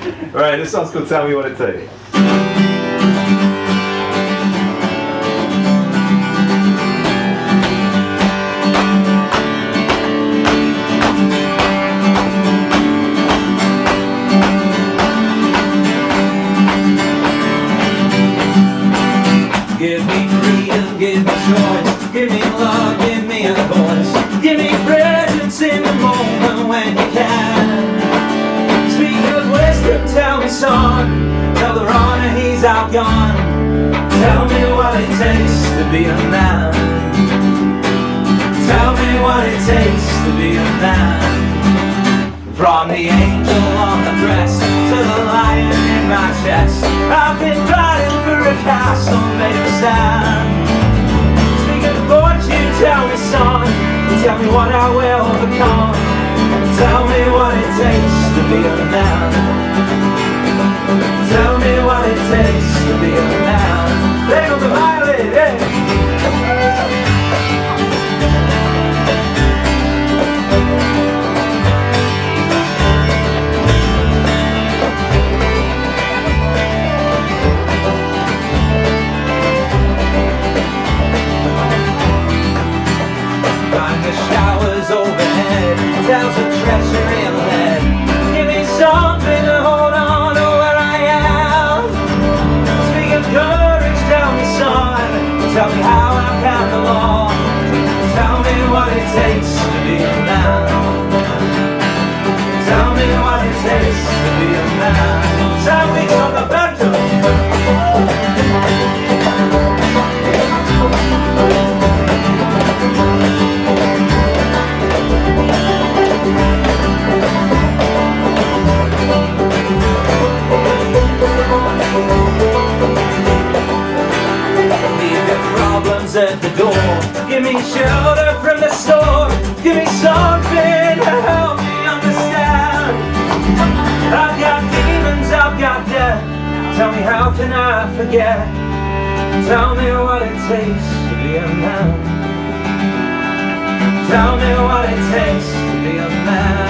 Right, this song's called Tell Me What It Takes. Give me freedom, give me choice, give me love, give me a voice, give me presence in the moment when you can. Speak of wisdom, tell me son, tell the runner he's outgone. Tell me what it takes to be a man. Tell me what it takes to be a man. From the angel on the breast to the lion in my chest, I've been fighting for a castle made of sand. Speak of fortune, tell me son, tell me what I will become. Tell me what it takes to be a man. Tell me what it takes to be a man. Play on the violin, hey! The showers overhead tells a treasure inlet. Give me something to hold on to where I am. Speak of courage, tell me son, tell me how I can belong. Tell me what it takes to be a man. Tell me what it takes to be a man. So we talk about at the door. Give me shelter from the storm. Give me something to help me understand. I've got demons, I've got death. Tell me how can I forget? Tell me what it takes to be a man. Tell me what it takes to be a man.